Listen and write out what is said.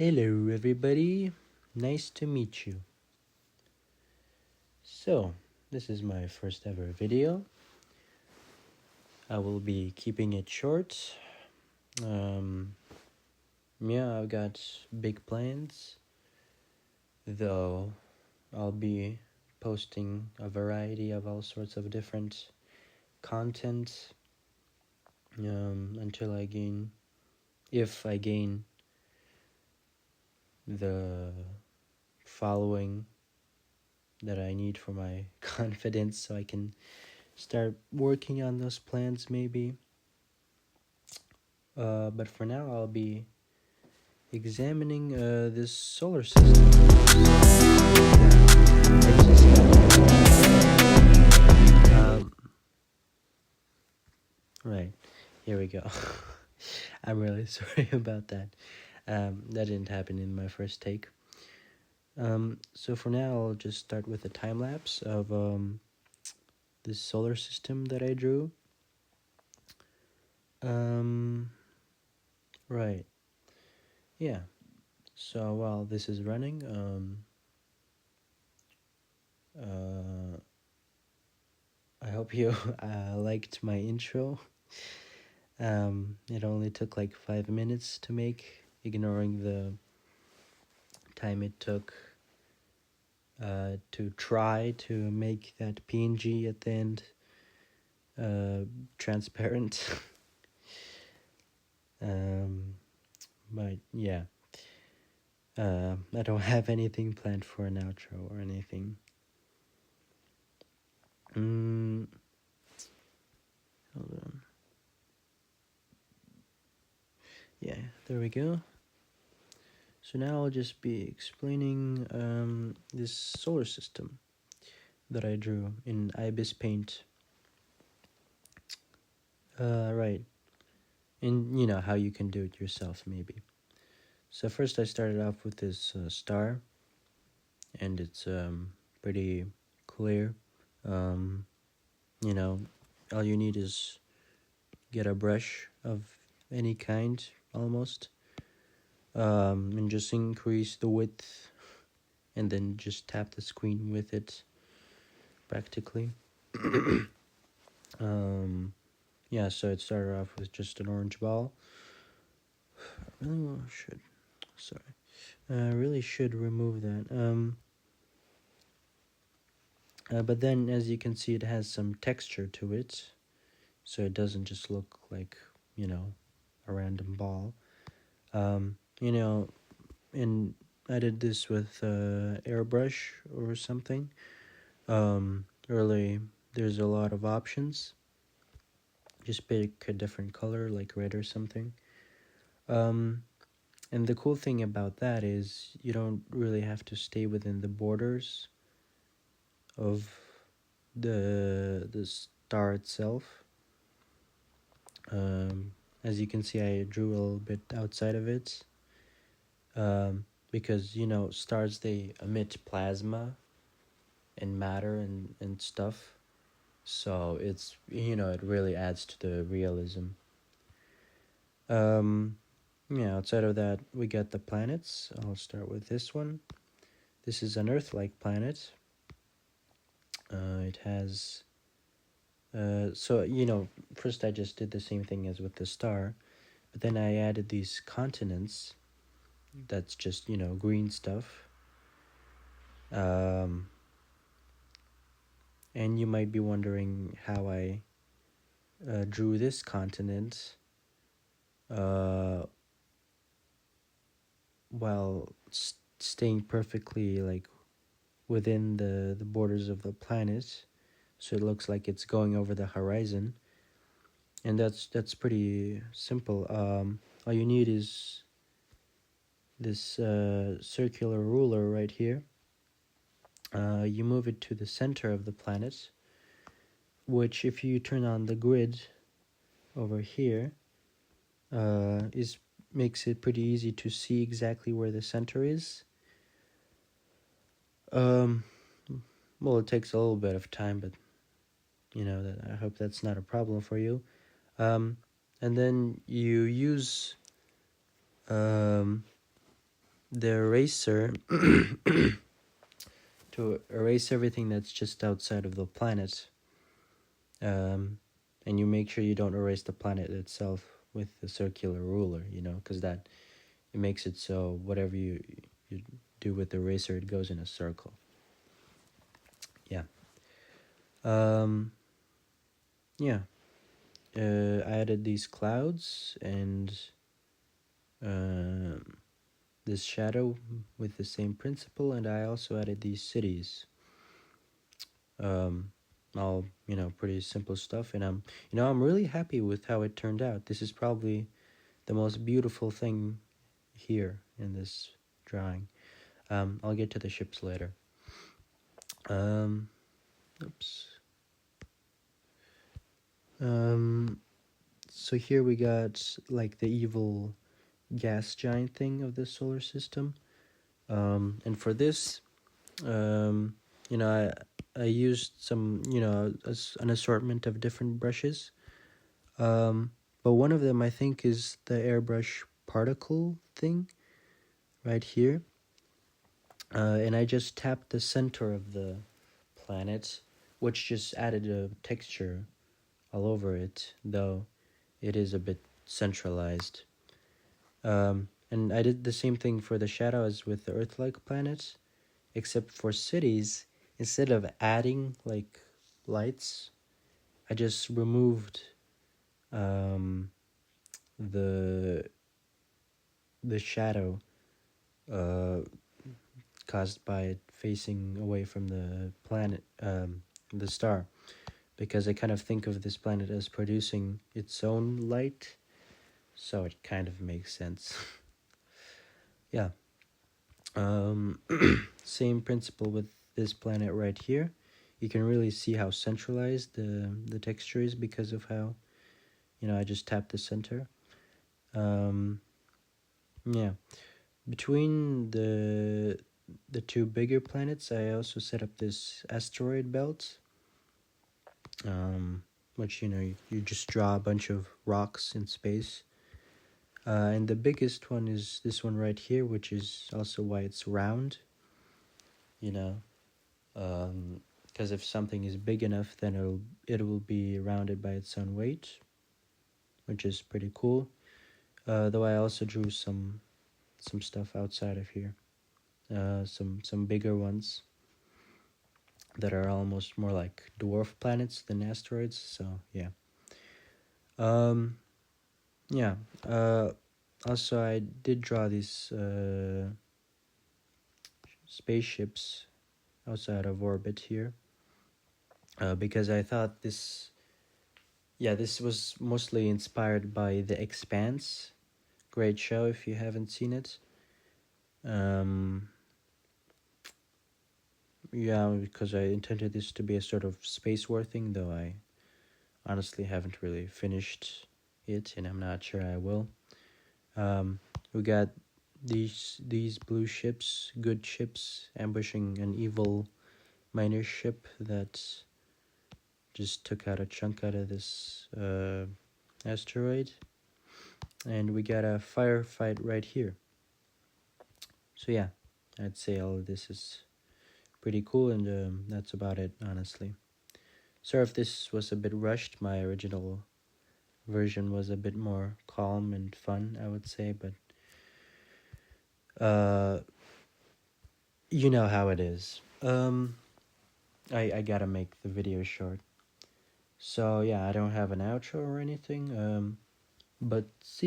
Hello everybody, nice to meet you. So, this is my first ever video. I will be keeping it short. Yeah, I've got big plans, though I'll be posting a variety of all sorts of different content until if I gain the following that I need for my confidence so I can start working on those plans maybe. But for now, I'll be examining this solar system. Right, here we go. I'm really sorry about that. That didn't happen in my first take. So for now, I'll just start with a time lapse of this solar system that I drew. Right. Yeah. So while this is running, I hope you liked my intro. It only took like 5 minutes to make, ignoring the time it took to try to make that PNG at the end transparent. But yeah, I don't have anything planned for an outro or anything. Hold on. Yeah, there we go. So now I'll just be explaining this solar system that I drew in IbisPaint. Right. And you know how you can do it yourself, maybe. So first I started off with this star, and it's pretty clear. You know, all you need is get a brush of any kind, almost, and just increase the width, and then just tap the screen with it, practically. Yeah, so it started off with just an orange ball. I really should remove that. But then, as you can see, it has some texture to it, so it doesn't just look like, a random ball. And I did this with airbrush or something. Really, there's a lot of options. Just pick a different color, like red or something. And the cool thing about that is you don't really have to stay within the borders of the star itself. As you can see, I drew a little bit outside of it, because stars, they emit plasma and matter and stuff, so it's it really adds to the realism. Outside of that, we got the planets. I'll start with this one. This is an Earth-like planet. It has first I just did the same thing as with the star, but then I added these continents. That's just green stuff. And you might be wondering how I drew this continent while staying perfectly within the borders of the planet, so it looks like it's going over the horizon. And that's pretty simple. All you need is this circular ruler right here. You move it to the center of the planet, which, if you turn on the grid over here, makes it pretty easy to see exactly where the center is. Well, it takes a little bit of time, but I hope that's not a problem for you. And then you use the eraser to erase everything that's just outside of the planet. And you make sure you don't erase the planet itself with the circular ruler, because that it makes it so whatever you do with the eraser, it goes in a circle. Yeah. Yeah. I added these clouds and this shadow with the same principle, and I also added these cities. All pretty simple stuff, and I'm really happy with how it turned out. This is probably the most beautiful thing here in this drawing. I'll get to the ships later. Oops. So here we got like the evil gas giant thing of the solar system. And for this, I used some, an assortment of different brushes. But one of them I think is the airbrush particle thing right here. And I just tapped the center of the planet, which just added a texture all over it, though it is a bit centralized. And I did the same thing for the shadow as with the Earth-like planets, except for cities, instead of adding like lights, I just removed the shadow caused by it facing away from the planet, the star, because I kind of think of this planet as producing its own light, so it kind of makes sense. Yeah. Same principle with this planet right here. You can really see how centralized the texture is because of how, I just tapped the center. Yeah. Between the two bigger planets, I also set up this asteroid belt, which, you just draw a bunch of rocks in space. And the biggest one is this one right here, which is also why it's round, because if something is big enough, then it will be rounded by its own weight, which is pretty cool. Though I also drew some stuff outside of here, some bigger ones that are almost more like dwarf planets than asteroids. So yeah. Yeah. Also, I did draw these spaceships outside of orbit here, because I thought this was mostly inspired by The Expanse. Great show if you haven't seen it. Yeah, because I intended this to be a sort of space war thing, though I honestly haven't really finished it, and I'm not sure I will. We got these blue ships, good ships, ambushing an evil miner ship that just took out a chunk out of this asteroid. And we got a firefight right here. So yeah, I'd say all of this is pretty cool, and that's about it, honestly. Sorry if this was a bit rushed. My original version was a bit more calm and fun, I would say, but you know how it is. I gotta make the video short. So yeah, I don't have an outro or anything. But see